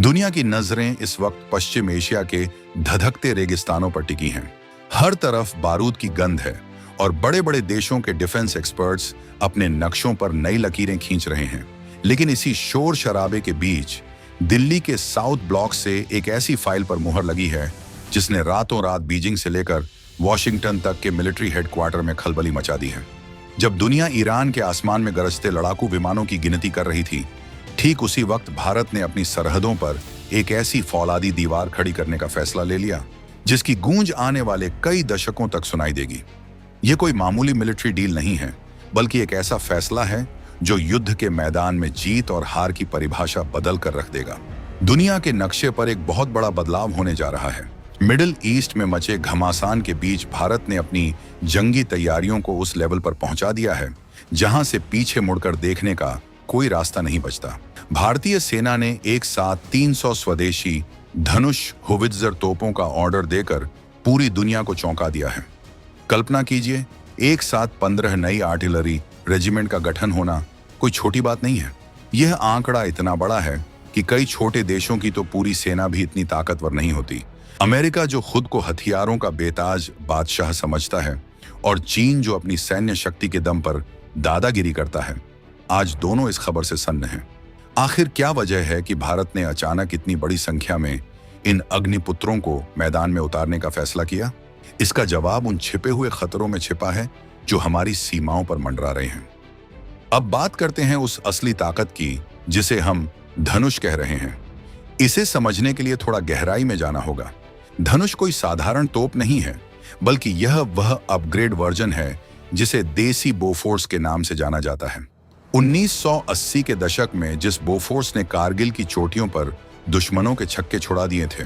दुनिया की नजरें इस वक्त पश्चिम एशिया के धधकते रेगिस्तानों पर टिकी हैं। हर तरफ बारूद की गंध है और बड़े बड़े देशों के डिफेंस एक्सपर्ट्स अपने नक्शों पर नई लकीरें खींच रहे हैं। लेकिन इसी शोर शराबे के बीच दिल्ली के साउथ ब्लॉक से एक ऐसी फाइल पर मुहर लगी है जिसने रातों रात बीजिंग से लेकर वॉशिंगटन तक के मिलिट्री हेडक्वार्टर में खलबली मचा दी है। जब दुनिया ईरान के आसमान में गरजते लड़ाकू विमानों की गिनती कर रही थी, ठीक उसी वक्त भारत ने अपनी सरहदों पर एक ऐसी फौलादी दीवार खड़ी करने का फैसला ले लिया जिसकी गूंज आने वाले कई दशकों तक सुनाई देगी। ये कोई मामूली मिलिट्री डील नहीं है, बल्कि एक ऐसा फैसला है जो युद्ध के मैदान में जीत और हार की परिभाषा बदल कर रख देगा। दुनिया के नक्शे पर एक बहुत बड़ा बदलाव होने जा रहा है। मिडिल ईस्ट में मचे घमासान के बीच भारत ने अपनी जंगी तैयारियों को उस लेवल पर पहुंचा दिया है जहां से पीछे मुड़कर देखने का कोई रास्ता नहीं बचता। भारतीय सेना ने एक साथ 300 स्वदेशी धनुष होवित्जर तोपों का ऑर्डर देकर पूरी दुनिया को चौंका दिया है। कल्पना कीजिए, एक साथ 15 नई आर्टिलरी रेजिमेंट का गठन होना कोई छोटी बात नहीं है। यह आंकड़ा इतना बड़ा है कि कई छोटे देशों की तो पूरी सेना भी इतनी ताकतवर नहीं होती। अमेरिका, जो खुद को हथियारों का बेताज बादशाह समझता है, और चीन, जो अपनी सैन्य शक्ति के दम पर दादागिरी करता है, आज दोनों इस खबर से सन्न हैं। आखिर क्या वजह है कि भारत ने अचानक इतनी बड़ी संख्या में इन अग्निपुत्रों को मैदान में उतारने का फैसला किया? इसका जवाब उन छिपे हुए खतरों में छिपा है जो हमारी सीमाओं पर मंडरा रहे हैं। अब बात करते हैं उस असली ताकत की जिसे हम धनुष कह रहे हैं। इसे समझने के लिए थोड़ा गहराई में जाना होगा। धनुष कोई साधारण तोप नहीं है, बल्कि यह वह अपग्रेड वर्जन है जिसे देसी बोफोर्स के नाम से जाना जाता है। 1980 के दशक में जिस बोफोर्स ने कारगिल की चोटियों पर दुश्मनों के छक्के छुड़ा दिए थे,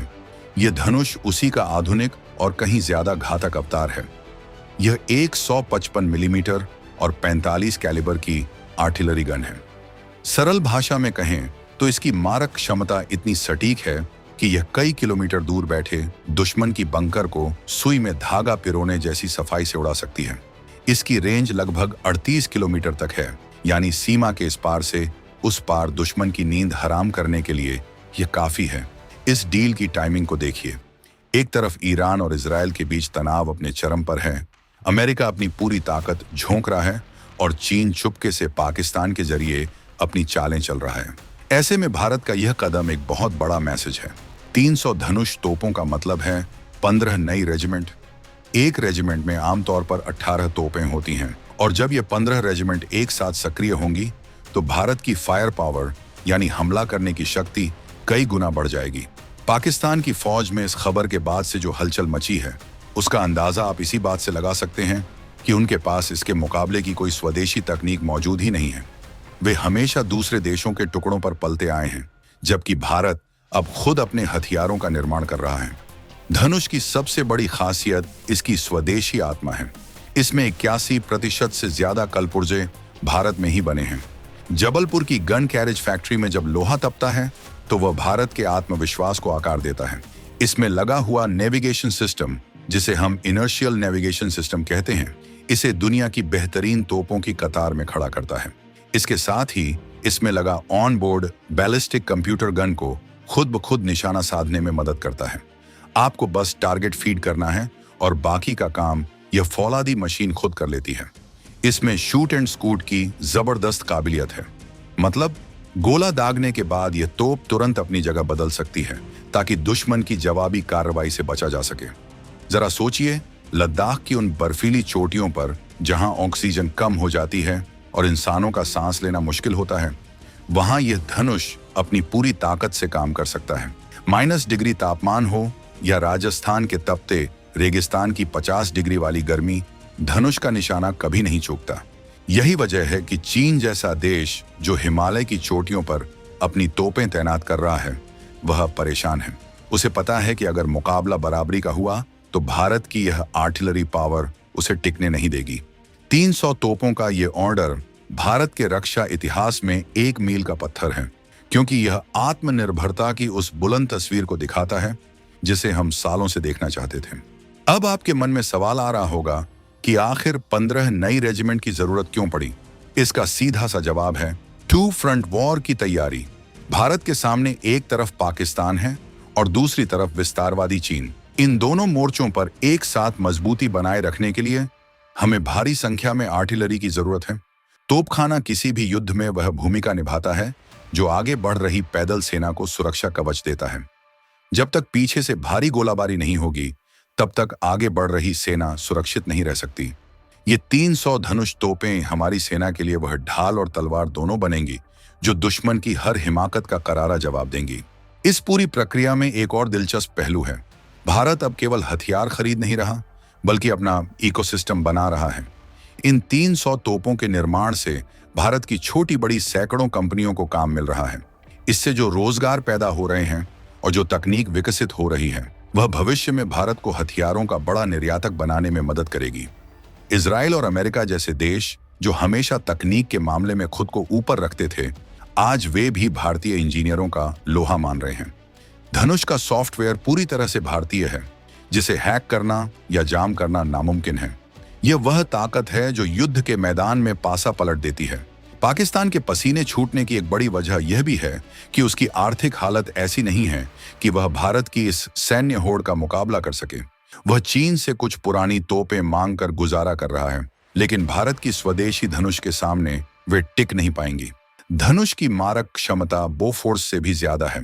यह धनुष उसी का आधुनिक और कहीं ज्यादा घातक अवतार है। यह 155 मिलीमीटर और 45 कैलिबर की आर्टिलरी गन है। सरल भाषा में कहें तो इसकी मारक क्षमता इतनी सटीक है कि यह कई किलोमीटर दूर बैठे दुश्मन की बंकर को सुई में धागा पिरोने जैसी सफाई से उड़ा सकती है। इसकी रेंज लगभग 38 किलोमीटर तक है, यानी सीमा के इस पार से उस पार दुश्मन की नींद हराम करने के लिए यह काफी है। इस डील की टाइमिंग को देखिए। एक तरफ ईरान और इजराइल के बीच तनाव अपने चरम पर है, अमेरिका अपनी पूरी ताकत झोंक रहा है और चीन चुपके से पाकिस्तान के जरिए अपनी चालें चल रहा है। ऐसे में भारत का यह कदम एक बहुत बड़ा मैसेज है। 300 धनुष तोपों का मतलब है 15 नई रेजिमेंट। एक रेजिमेंट में आमतौर पर 18 तोपें होती हैं, और जब ये 15 रेजिमेंट एक साथ सक्रिय होंगी तो भारत की फायर पावर यानी हमला करने की शक्ति कई गुना बढ़ जाएगी। पाकिस्तान की फौज में इस खबर के बाद से जो हलचल मची है, उसका अंदाजा आप इसी बात से लगा सकते हैं कि उनके पास इसके मुकाबले की कोई स्वदेशी तकनीक मौजूद ही नहीं है। वे हमेशा दूसरे देशों के टुकड़ों पर पलते आए हैं, जबकि भारत अब खुद अपने हथियारों का निर्माण कर रहा है। धनुष की सबसे बड़ी खासियत इसकी स्वदेशी आत्मा है। इसमें 81% से ज्यादा कलपुर्जे भारत में ही बने हैं। जबलपुर की गन कैरेज फैक्ट्री में जब लोहा तपता है तो वह भारत के आत्मविश्वास को आकार देता है। इसमें लगा हुआ नेविगेशन सिस्टम, जिसे हम इनर्शियल नेविगेशन सिस्टम कहते हैं, इसे दुनिया की बेहतरीन तोपों की कतार में खड़ा करता है। इसके साथ ही इसमें लगा on board ballistic computer gun को खुद ब खुद निशाना साधने में मदद करता है। आपको बस टारगेट फीड करना है और बाकी का काम यह फौलादी मशीन खुद कर लेती है। इसमें शूट एंड स्कूट की जबरदस्त काबिलियत है। मतलब गोला दागने के बाद यह तोप तुरंत अपनी जगह बदल सकती है ताकि दुश्मन की जवाबी कार्रवाई से बचा जा सके। जरा सोचिए, लद्दाख की उन बर्फीली चोटियों पर जहां ऑक्सीजन कम हो जाती है और इंसानों का सांस लेना मुश्किल होता है, वहां यह धनुष अपनी पूरी ताकत से काम कर सकता है। -डिग्री तापमान हो या राजस्थान के तपते रेगिस्तान की 50 डिग्री वाली गर्मी, धनुष का निशाना कभी नहीं चूकता। यही वजह है कि चीन जैसा देश, जो हिमालय की चोटियों पर अपनी तोपें तैनात कर रहा है, वह परेशान है। उसे पता है कि अगर मुकाबला बराबरी का हुआ तो भारत की यह आर्टिलरी पावर उसे टिकने नहीं देगी। 300 तोपों का यह ऑर्डर भारत के रक्षा इतिहास में एक मील का पत्थर है, क्योंकि यह आत्मनिर्भरता की उस बुलंद तस्वीर को दिखाता है जिसे हम सालों से देखना चाहते थे। अब आपके मन में सवाल आ रहा होगा कि आखिर 15 नई रेजिमेंट की जरूरत क्यों पड़ी? इसका सीधा सा जवाब है टू फ्रंट वॉर की तैयारी। भारत के सामने एक तरफ पाकिस्तान है और दूसरी तरफ विस्तारवादी चीन। इन दोनों मोर्चों पर एक साथ मजबूती बनाए रखने के लिए हमें भारी संख्या में आर्टिलरी की जरूरत है। तोपखाना किसी भी युद्ध में वह भूमिका निभाता है जो आगे बढ़ रही पैदल सेना को सुरक्षा कवच देता है। जब तक पीछे से भारी गोलाबारी नहीं होगी, तब तक आगे बढ़ रही सेना सुरक्षित नहीं रह सकती। ये 300 धनुष तोपें हमारी सेना के लिए वह ढाल और तलवार दोनों बनेंगी जो दुश्मन की हर हिमाकत का करारा जवाब देंगी। इस पूरी प्रक्रिया में एक और दिलचस्प पहलू है। भारत अब केवल हथियार खरीद नहीं रहा, बल्कि अपना इकोसिस्टम बना रहा है। इन 300 तोपों के निर्माण से भारत की छोटी बड़ी सैकड़ों कंपनियों को काम मिल रहा है। इससे जो रोजगार पैदा हो रहे हैं और जो तकनीक विकसित हो रही है, वह भविष्य में भारत को हथियारों का बड़ा निर्यातक बनाने में मदद करेगी। इजराइल और अमेरिका जैसे देश जो हमेशा तकनीक के मामले में खुद को ऊपर रखते थे, आज वे भी भारतीय इंजीनियरों का लोहा मान रहे हैं। धनुष का सॉफ्टवेयर पूरी तरह से भारतीय है, जिसे हैक करना या जाम करना नामुमकिन है। यह वह ताकत है जो युद्ध के मैदान में पासा पलट देती है। पाकिस्तान के पसीने छूटने की एक बड़ी वजह यह भी है कि उसकी आर्थिक हालत ऐसी नहीं है कि वह भारत की इस सैन्य होड़ का मुकाबला कर सके। वह चीन से कुछ पुरानी तोपें मांग कर गुजारा कर रहा है, लेकिन भारत की स्वदेशी धनुष के सामने वे टिक नहीं पाएंगी। धनुष की मारक क्षमता बोफोर्स से भी ज्यादा है,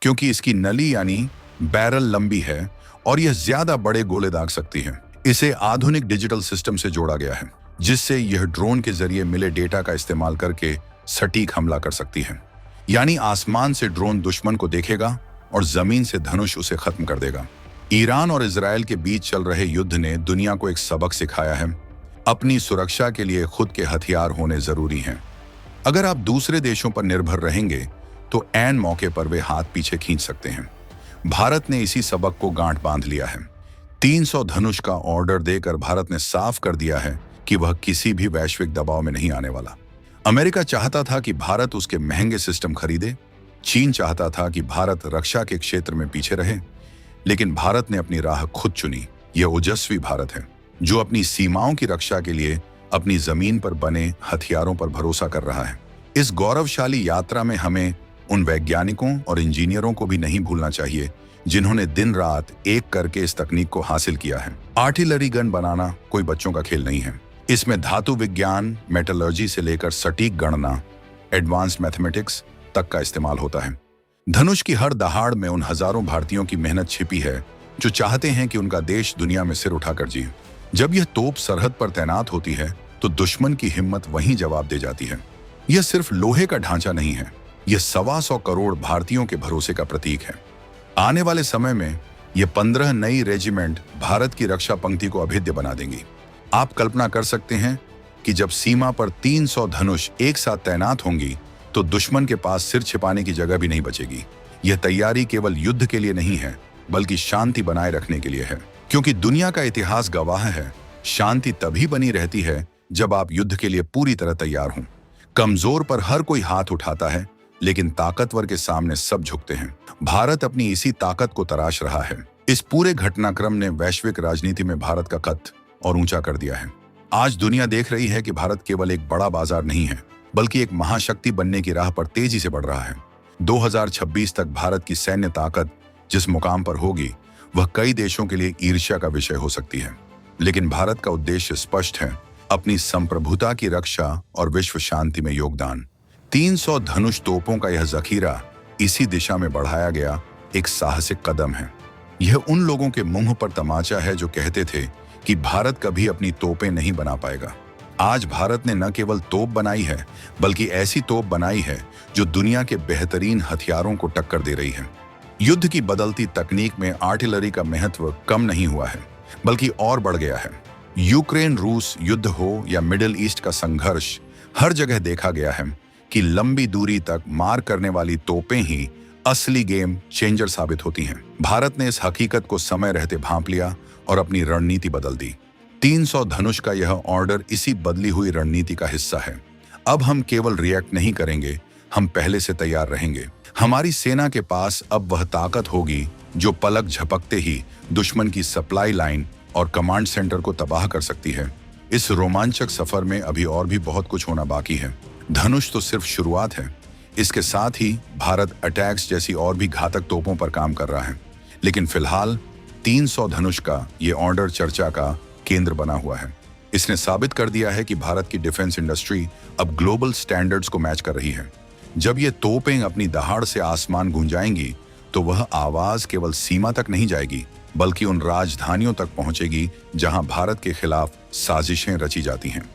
क्योंकि इसकी नली यानी बैरल लंबी है और यह ज्यादा बड़े गोले दाग सकती है। इसे आधुनिक डिजिटल सिस्टम से जोड़ा गया है, जिससे यह ड्रोन के जरिए मिले डेटा का इस्तेमाल करके सटीक हमला कर सकती है। यानी आसमान से ड्रोन दुश्मन को देखेगा और जमीन से धनुष उसे खत्म कर देगा। ईरान और इजराइल के बीच चल रहे युद्ध ने दुनिया को एक सबक सिखाया है। अपनी सुरक्षा के लिए खुद के हथियार होने जरूरी हैं। अगर आप दूसरे देशों पर निर्भर रहेंगे तो ऐन मौके पर वे हाथ पीछे खींच सकते हैं। भारत ने इसी सबक को गांठ बांध लिया है। 300 धनुष का ऑर्डर देकर भारत ने साफ कर दिया है कि वह किसी भी वैश्विक दबाव में नहीं आने वाला। अमेरिका चाहता था कि भारत उसके महंगे सिस्टम खरीदे। चीन चाहता था कि भारत रक्षा के क्षेत्र में पीछे रहे, लेकिन भारत ने अपनी राह खुद चुनी। यह ओजस्वी भारत है जो अपनी सीमाओं की रक्षा के लिए अपनी जमीन पर बने हथियारों पर भरोसा कर रहा है। इस गौरवशाली यात्रा में हमें उन वैज्ञानिकों और इंजीनियरों को भी नहीं भूलना चाहिए जिन्होंने दिन रात एक करके इस तकनीक को हासिल किया है। आर्टिलरी गन बनाना कोई बच्चों का खेल नहीं है। इसमें धातु विज्ञान, मेटलर्जी से लेकर सटीक गणना, एडवांस मैथमेटिक्स तक का इस्तेमाल होता है। धनुष की हर दहाड़ में उन हजारों भारतीयों की मेहनत छिपी है जो चाहते हैं कि उनका देश दुनिया में सिर उठाकर जिए। जब यह तोप सरहद पर तैनात होती है तो दुश्मन की हिम्मत वहीं जवाब दे जाती है। यह सिर्फ लोहे का ढांचा नहीं है, यह 125 करोड़ भारतीयों के भरोसे का प्रतीक है। आने वाले समय में ये 15 नई रेजिमेंट भारत की रक्षा पंक्ति को अभेद्य बना देंगी। आप कल्पना कर सकते हैं कि जब सीमा पर 300 धनुष एक साथ तैनात होंगी तो दुश्मन के पास सिर छिपाने की जगह भी नहीं बचेगी। यह तैयारी केवल युद्ध के लिए नहीं है, बल्कि शांति बनाए रखने के लिए है, क्योंकि दुनिया का इतिहास गवाह है, शांति तभी बनी रहती है जब आप युद्ध के लिए पूरी तरह तैयार हों। कमजोर पर हर कोई हाथ उठाता है, लेकिन ताकतवर के सामने सब झुकते हैं। भारत अपनी इसी ताकत को तराश रहा है। इस पूरे घटनाक्रम ने वैश्विक राजनीति में भारत का कद और ऊंचा कर दिया है। आज दुनिया देख रही है कि भारत केवल एक बड़ा बाजार नहीं है, बल्कि एक महाशक्ति बनने की राह पर तेजी से बढ़ रहा है। 2026 तक भारत की सैन्य ताकत जिस मुकाम पर होगी, वह कई देशों के लिए ईर्ष्या का विषय हो सकती है। लेकिन भारत का उद्देश्य स्पष्ट है, अपनी संप्रभुता की रक्षा और विश्व शांति में योगदान। 300 धनुष तोपों का यह जखीरा इसी दिशा में बढ़ाया गया एक साहसिक कदम है। यह उन लोगों के मुंह पर तमाचा है जो कहते थे कि भारत कभी अपनी तोपें नहीं बना पाएगा। आज भारत ने न केवल तोप बनाई है, बल्कि ऐसी तोप बनाई है जो दुनिया के बेहतरीन हथियारों को टक्कर दे रही है। युद्ध की बदलती तकनीक में आर्टिलरी का महत्व कम नहीं हुआ है, बल्कि और बढ़ गया है। यूक्रेन रूस युद्ध हो या मिडिल ईस्ट का संघर्ष, हर जगह देखा गया है कि लंबी दूरी तक मार करने वाली तोपें ही असली गेम चेंजर साबित होती हैं। भारत ने इस हकीकत को समय रहते भांप लिया और अपनी रणनीति बदल दी। 300 धनुष का यह ऑर्डर इसी बदली हुई रणनीति का हिस्सा है। अब हम केवल रिएक्ट नहीं करेंगे, हम पहले से तैयार रहेंगे। हमारी सेना के पास अब वह ताकत होगी जो पलक झपकते ही दुश्मन की सप्लाई लाइन और कमांड सेंटर को तबाह कर सकती है। इस रोमांचक सफर में अभी और भी बहुत कुछ होना बाकी है। धनुष तो सिर्फ शुरुआत है, इसके साथ ही भारत अटैक्स जैसी और भी घातक तोपों पर काम कर रहा है, लेकिन फिलहाल 300 धनुष का ये ऑर्डर चर्चा का केंद्र बना हुआ है। इसने साबित कर दिया है कि भारत की डिफेंस इंडस्ट्री अब ग्लोबल स्टैंडर्ड्स को मैच कर रही है। जब ये तोपें अपनी दहाड़ से आसमान गूंजाएंगी, तो वह आवाज केवल सीमा तक नहीं जाएगी, बल्कि उन राजधानियों तक पहुंचेगी जहां भारत के खिलाफ साजिशें रची जाती हैं।